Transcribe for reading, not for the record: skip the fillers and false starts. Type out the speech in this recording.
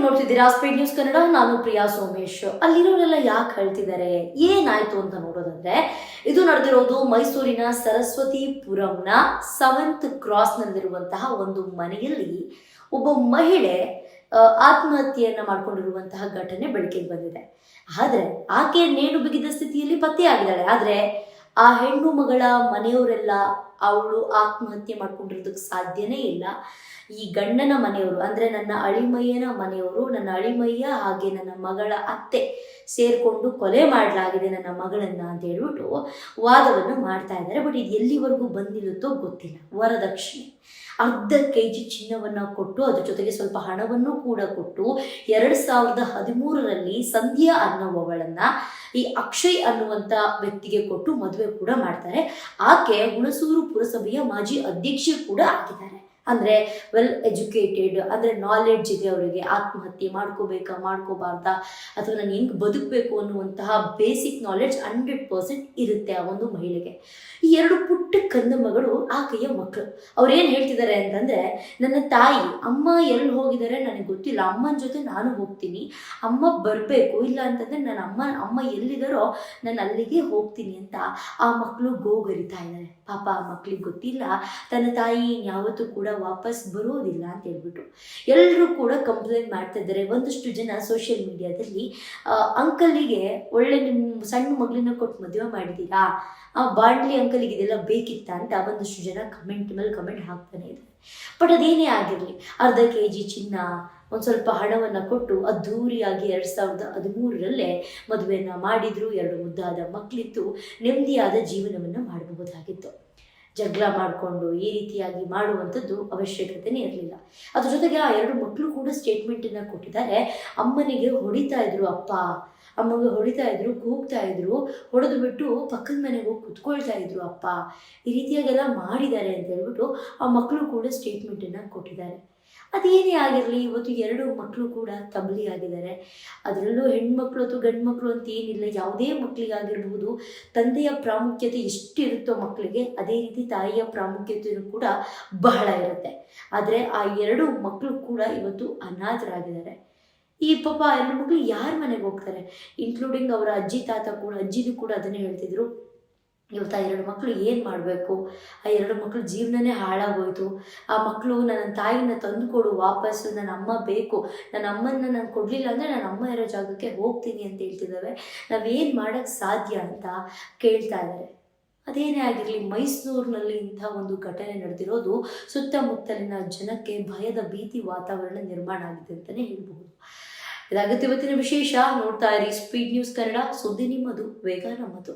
ನೋಡ್ತಿದ್ದೀರಾ speed news Kannada. ನಾನು ಪ್ರಿಯಾ ಸೋಮೇಶ್. ಅಲ್ಲಿರೋರೆಲ್ಲ ಯಾಕೆ ಹೇಳ್ತಿದ್ದಾರೆ, ಏನಾಯ್ತು ಅಂತ ನೋಡೋದಂದ್ರೆ, ಇದು ನಡೆದಿರೋದು ಮೈಸೂರಿನ ಸರಸ್ವತಿಪುರಂನ 7th ಕ್ರಾಸ್ ನಲ್ಲಿರುವಂತಹ ಒಂದು ಮನೆಯಲ್ಲಿ ಒಬ್ಬ ಮಹಿಳೆ ಆತ್ಮಹತ್ಯೆಯನ್ನ ಮಾಡ್ಕೊಂಡಿರುವಂತಹ ಘಟನೆ ಬೆಳಕಿಗೆ ಬಂದಿದೆ. ಆದ್ರೆ ಆಕೆ ನೇಣು ಬಿಗಿದ ಸ್ಥಿತಿಯಲ್ಲಿ ಪತ್ತೆಯಾಗಿದ್ದಾಳೆ. ಆದ್ರೆ ಆ ಹೆಣ್ಣು ಮಗಳ ಮನೆಯವರೆಲ್ಲ ಅವಳು ಆತ್ಮಹತ್ಯೆ ಮಾಡ್ಕೊಂಡಿರೋದಕ್ಕೆ ಸಾಧ್ಯನೇ ಇಲ್ಲ, ಈ ಗಂಡನ ಮನೆಯವರು ಅಂದ್ರೆ ನನ್ನ ಅಳಿಮಯ್ಯನ ಮನೆಯವರು, ನನ್ನ ಅಳಿಮಯ್ಯ ಹಾಗೆ ನನ್ನ ಮಗಳ ಅತ್ತೆ ಸೇರ್ಕೊಂಡು ಕೊಲೆ ಮಾಡಲಾಗಿದೆ ನನ್ನ ಮಗಳನ್ನ ಅಂತ ಹೇಳ್ಬಿಟ್ಟು ವಾದವನ್ನು ಮಾಡ್ತಾ ಇದ್ದಾರೆ. ಬಟ್ ಇದು ಎಲ್ಲಿವರೆಗೂ ಬಂದಿರುತ್ತೋ ಗೊತ್ತಿಲ್ಲ. ವರದಕ್ಷಿಣೆ ಅರ್ಧ kg ಚಿನ್ನವನ್ನ ಕೊಟ್ಟು ಅದ್ರ ಜೊತೆಗೆ ಸ್ವಲ್ಪ ಹಣವನ್ನು ಕೂಡ ಕೊಟ್ಟು 2013ರಲ್ಲಿ ಸಂಧ್ಯಾ ಅನ್ನುವವಳನ್ನ ಈ ಅಕ್ಷಯ್ ಅನ್ನುವಂಥ ವ್ಯಕ್ತಿಗೆ ಕೊಟ್ಟು ಮದುವೆ ಕೂಡ ಮಾಡ್ತಾರೆ. ಆಕೆ ಹುಣಸೂರು ಪುರಸಭೆಯ ಮಾಜಿ ಅಧ್ಯಕ್ಷೆ ಕೂಡ ಆಗಿದ್ದಾರೆ. ಅಂದರೆ ವೆಲ್ ಎಜುಕೇಟೆಡ್, ಅಂದರೆ ನಾಲೆಡ್ಜ್ ಇದೆ ಅವರಿಗೆ. ಆತ್ಮಹತ್ಯೆ ಮಾಡ್ಕೋಬೇಕಾ ಮಾಡ್ಕೋಬಾರ್ದಾ ಅಥವಾ ನಾನು ಹೆಂಗೆ ಬದುಕಬೇಕು ಅನ್ನುವಂತಹ ಬೇಸಿಕ್ ನಾಲೆಡ್ಜ್ 100% ಇರುತ್ತೆ ಆ ಒಂದು ಮಹಿಳೆಗೆ. ಈ 2 ಪುಟ್ಟ ಕಂದ ಮಗಳು ಆಕೆಯ ಮಕ್ಕಳು. ಅವ್ರೇನು ಹೇಳ್ತಿದ್ದಾರೆ ಅಂತಂದರೆ, ನನ್ನ ತಾಯಿ ಅಮ್ಮ ಎಲ್ಲಿ ಹೋಗಿದ್ದಾರೆ ನನಗೆ ಗೊತ್ತಿಲ್ಲ, ಅಮ್ಮನ ಜೊತೆ ನಾನು ಹೋಗ್ತೀನಿ, ಅಮ್ಮ ಬರಬೇಕು, ಇಲ್ಲ ಅಂತಂದರೆ ನನ್ನ ಅಮ್ಮ ಎಲ್ಲಿದ್ದಾರೋ ನಾನು ಅಲ್ಲಿಗೆ ಹೋಗ್ತೀನಿ ಅಂತ ಆ ಮಕ್ಕಳು ಗೋಗರಿತಾ ಇದ್ದಾರೆ. ಪಾಪ ಆ ಮಕ್ಕಳಿಗೆ ಗೊತ್ತಿಲ್ಲ ತನ್ನ ತಾಯಿ ಯಾವತ್ತೂ ಕೂಡ ವಾಪಸ್ ಬರೋದಿಲ್ಲ ಅಂತ ಹೇಳ್ಬಿಟ್ಟು ಎಲ್ಲರೂ ಕೂಡ ಕಂಪ್ಲೇಂಟ್ ಮಾಡ್ತಾ ಇದ್ದಾರೆ. ಒಂದಷ್ಟು ಜನ ಸೋಷಿಯಲ್ ಮೀಡಿಯಾದಲ್ಲಿ ಅಂಕಲಿಗೆ ಒಳ್ಳೆ ನಿಮ್ಮ ಸಣ್ಣ ಮಗಳನ್ನ ಕೊಟ್ಟು ಮದುವೆ ಮಾಡಿದ್ದೀರಾ, ಆ ಬಾಂಡ್ಲಿ ಅಂಕಲಿಗೆ ಇದೆಲ್ಲ ಬೇಕಿತ್ತ ಅಂತ ಒಂದಷ್ಟು ಜನ ಕಮೆಂಟ್ ಮೇಲೆ ಕಮೆಂಟ್ ಹಾಕ್ತಾನೆ ಇದ್ದಾರೆ. ಬಟ್ ಅದೇನೇ ಆಗಿರಲಿ, ಅರ್ಧ kg ಚಿನ್ನ, ಒಂದು ಸ್ವಲ್ಪ ಹಣವನ್ನು ಕೊಟ್ಟು ಅದ್ಧೂರಿಯಾಗಿ 2013ರಲ್ಲೇ ಮದುವೆಯನ್ನು ಮಾಡಿದ್ರು. 2 ಮುದ್ದಾದ ಮಕ್ಕಳಿತ್ತು, ನೆಮ್ಮದಿಯಾದ ಜೀವನವನ್ನು ಮಾಡಬಹುದಾಗಿತ್ತು. ಜಗಳ ಮಾಡಿಕೊಂಡು ಈ ರೀತಿಯಾಗಿ ಮಾಡುವಂಥದ್ದು ಅವಶ್ಯಕತೆನೇ ಇರಲಿಲ್ಲ. ಅದ್ರ ಜೊತೆಗೆ ಆ 2 ಮಕ್ಕಳು ಕೂಡ ಸ್ಟೇಟ್ಮೆಂಟನ್ನು ಕೊಟ್ಟಿದ್ದಾರೆ. ಅಮ್ಮನಿಗೆ ಹೊಡಿತಾ ಇದ್ರು ಅಪ್ಪ, ಅಮ್ಮಗೆ ಹೊಡಿತಾ ಇದ್ರು, ಕೂಗ್ತಾ ಇದ್ರು, ಹೊಡೆದು ಬಿಟ್ಟು ಪಕ್ಕದ ಮನೆಗೆ ಹೋಗಿ ಕುತ್ಕೊಳ್ತಾ ಇದ್ರು ಅಪ್ಪ, ಈ ರೀತಿಯಾಗೆಲ್ಲ ಮಾಡಿದ್ದಾರೆ ಅಂತ ಹೇಳ್ಬಿಟ್ಟು ಆ ಮಕ್ಕಳು ಕೂಡ ಸ್ಟೇಟ್ಮೆಂಟನ್ನು ಕೊಟ್ಟಿದ್ದಾರೆ. ಅದೇನೇ ಆಗಿರಲಿ, ಇವತ್ತು 2 ಮಕ್ಕಳು ಕೂಡ ತಬ್ಲಿ ಆಗಿದ್ದಾರೆ. ಅದರಲ್ಲೂ ಹೆಣ್ಮಕ್ಳು ಅಥವಾ ಗಂಡು ಮಕ್ಕಳು ಅಂತ ಏನಿಲ್ಲ, ಯಾವುದೇ ಮಕ್ಕಳಿಗಾಗಿರ್ಬೋದು ತಂದೆಯ ಪ್ರಾಮುಖ್ಯತೆ ಎಷ್ಟಿರುತ್ತೋ ಮಕ್ಕಳಿಗೆ, ಅದೇ ರೀತಿ ತಾಯಿಯ ಪ್ರಾಮುಖ್ಯತೆಯೂ ಕೂಡ ಬಹಳ ಇರುತ್ತೆ. ಆದರೆ ಆ 2 ಮಕ್ಕಳು ಕೂಡ ಇವತ್ತು ಅನಾಥರಾಗಿದ್ದಾರೆ. ಈ ಪಾಪ 2 ಮಕ್ಕಳು ಯಾರ ಮನೆಗೆ ಹೋಗ್ತಾರೆ, ಇನ್ಕ್ಲೂಡಿಂಗ್ ಅವರ ಅಜ್ಜಿ ತಾತ ಕೂಡ, ಅಜ್ಜಿನೂ ಕೂಡ ಅದನ್ನೇ ಹೇಳ್ತಿದ್ರು. ಇವತ್ತು ಆ 2 ಮಕ್ಕಳು ಏನು ಮಾಡಬೇಕು, ಆ 2 ಮಕ್ಕಳು ಜೀವನನೇ ಹಾಳಾಗೋಯ್ತು. ಆ ಮಕ್ಕಳು ನನ್ನ ತಾಯಿನ ತಂದು ಕೊಡು ವಾಪಸ್ಸು, ನನ್ನ ಅಮ್ಮ ಬೇಕು, ನನ್ನ ಅಮ್ಮನ ನಾನು ಕೊಡಲಿಲ್ಲ ಅಂದರೆ ನನ್ನ ಅಮ್ಮ ಇರೋ ಜಾಗಕ್ಕೆ ಹೋಗ್ತೀನಿ ಅಂತ ಹೇಳ್ತಿದ್ದಾವೆ. ನಾವೇನು ಮಾಡೋಕ್ಕೆ ಸಾಧ್ಯ ಅಂತ ಕೇಳ್ತಾ ಇದ್ದಾರೆ. ಅದೇನೇ ಆಗಿರಲಿ, ಮೈಸೂರಿನಲ್ಲಿ ಇಂಥ ಒಂದು ಘಟನೆ ನಡೆದಿರೋದು ಸುತ್ತಮುತ್ತಲಿನ ಜನಕ್ಕೆ ಭಯದ ಭೀತಿ ವಾತಾವರಣ ನಿರ್ಮಾಣ ಆಗಿದೆ ಅಂತಲೇ ಹೇಳ್ಬಹುದು. ಇದಾಗುತ್ತೆ ಇವತ್ತಿನ ವಿಶೇಷ. ನೋಡ್ತಾ ಇರಿ ಸ್ಪೀಡ್ ನ್ಯೂಸ್ ಕನ್ನಡ. ಸುದ್ದಿ ನಿಮ್ಮದು, ವೇಗ ನಮ್ಮದು.